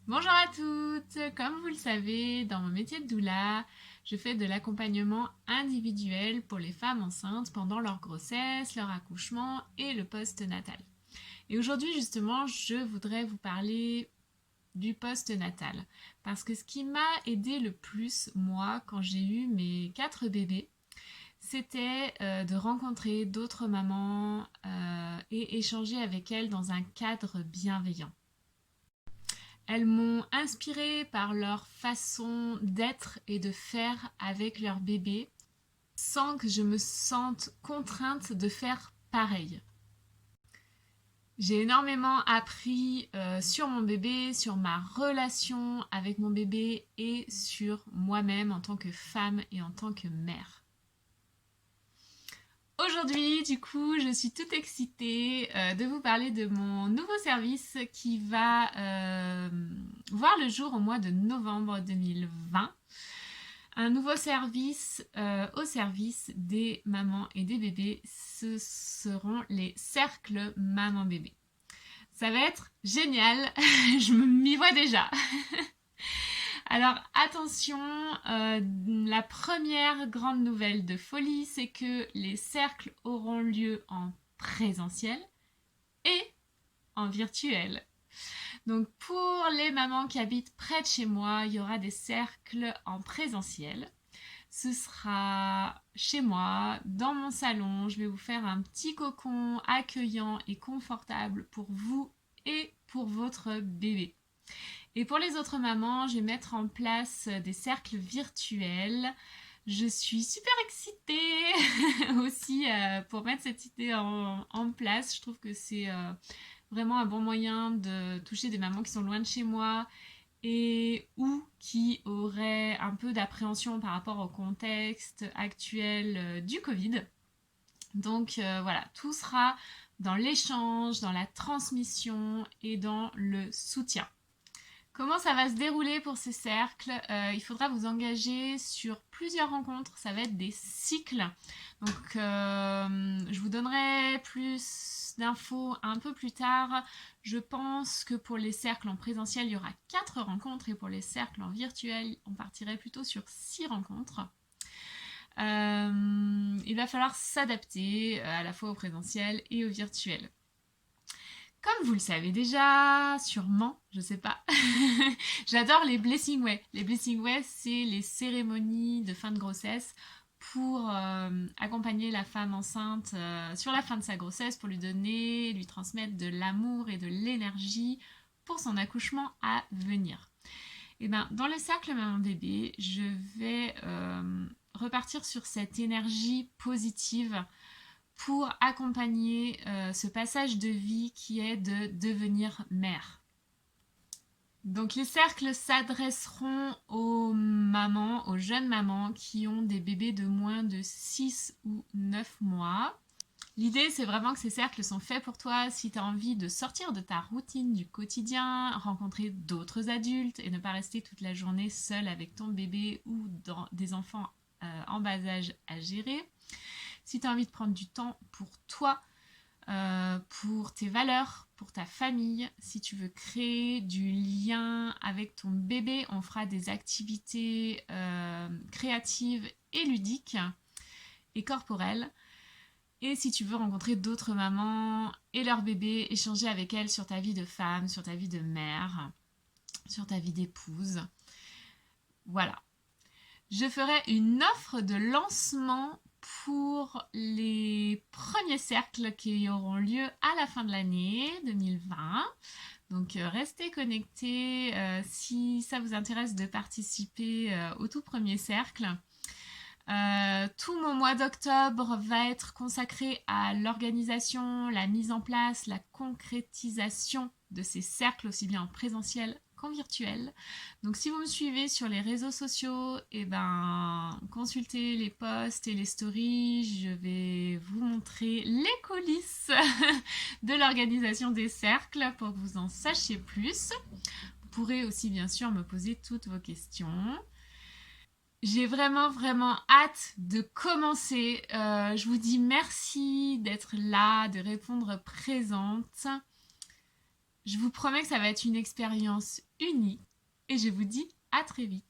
Bonjour à toutes! Comme vous le savez, dans mon métier de doula, je fais de l'accompagnement individuel pour les femmes enceintes pendant leur grossesse, leur accouchement et le post-natal. Et aujourd'hui, justement, je voudrais vous parler du post-natal. Parce que ce qui m'a aidé le plus, moi, quand j'ai eu mes 4 bébés, c'était de rencontrer d'autres mamans et échanger avec elles dans un cadre bienveillant. Elles m'ont inspirée par leur façon d'être et de faire avec leur bébé sans que je me sente contrainte de faire pareil. J'ai énormément appris sur mon bébé, sur ma relation avec mon bébé et sur moi-même en tant que femme et en tant que mère. Aujourd'hui, du coup, je suis toute excitée de vous parler de mon nouveau service qui va voir le jour au mois de novembre 2020. Un nouveau service au service des mamans et des bébés. Ce seront les cercles maman-bébé. Ça va être génial, je m'y vois déjà. Alors attention, la première grande nouvelle de folie, c'est que les cercles auront lieu en présentiel et en virtuel. Donc pour les mamans qui habitent près de chez moi, il y aura des cercles en présentiel. Ce sera chez moi, dans mon salon. Je vais vous faire un petit cocon accueillant et confortable pour vous et pour votre bébé. Et pour les autres mamans, je vais mettre en place des cercles virtuels. Je suis super excitée aussi pour mettre cette idée en place. Je trouve que c'est vraiment un bon moyen de toucher des mamans qui sont loin de chez moi et ou qui auraient un peu d'appréhension par rapport au contexte actuel du Covid. Donc voilà, tout sera dans l'échange, dans la transmission et dans le soutien. Comment ça va se dérouler pour ces cercles? Il faudra vous engager sur plusieurs rencontres, ça va être des cycles. Donc je vous donnerai plus d'infos un peu plus tard. Je pense que pour les cercles en présentiel, il y aura 4 rencontres et pour les cercles en virtuel, on partirait plutôt sur 6 rencontres. Il va falloir s'adapter à la fois au présentiel et au virtuel. Comme vous le savez déjà, sûrement, je sais pas, j'adore les Blessing Way. Les Blessing Way, c'est les cérémonies de fin de grossesse pour accompagner la femme enceinte sur la fin de sa grossesse, pour lui transmettre de l'amour et de l'énergie pour son accouchement à venir. Et ben, dans le cercle maman-bébé, je vais repartir sur cette énergie positive pour accompagner ce passage de vie qui est de devenir mère. Donc les cercles s'adresseront aux mamans, aux jeunes mamans qui ont des bébés de moins de 6 ou 9 mois. L'idée, c'est vraiment que ces cercles sont faits pour toi si tu as envie de sortir de ta routine du quotidien, rencontrer d'autres adultes et ne pas rester toute la journée seule avec ton bébé ou des enfants en bas âge à gérer. Si tu as envie de prendre du temps pour toi, pour tes valeurs, pour ta famille, si tu veux créer du lien avec ton bébé, on fera des activités créatives et ludiques et corporelles. Et si tu veux rencontrer d'autres mamans et leurs bébés, échanger avec elles sur ta vie de femme, sur ta vie de mère, sur ta vie d'épouse. Voilà. Je ferai une offre de lancement pour les premiers cercles qui auront lieu à la fin de l'année 2020. Donc restez connectés si ça vous intéresse de participer au tout premier cercle. Tout mon mois d'octobre va être consacré à l'organisation, la mise en place, la concrétisation de ces cercles aussi bien en présentiel qu'en virtuel. Donc si vous me suivez sur les réseaux sociaux, consultez les posts et les stories, je vais vous montrer les coulisses de l'organisation des cercles pour que vous en sachiez plus. Vous pourrez aussi bien sûr me poser toutes vos questions. J'ai vraiment hâte de commencer. Je vous dis merci d'être là, de répondre présente. Je vous promets que ça va être une expérience unique et je vous dis à très vite.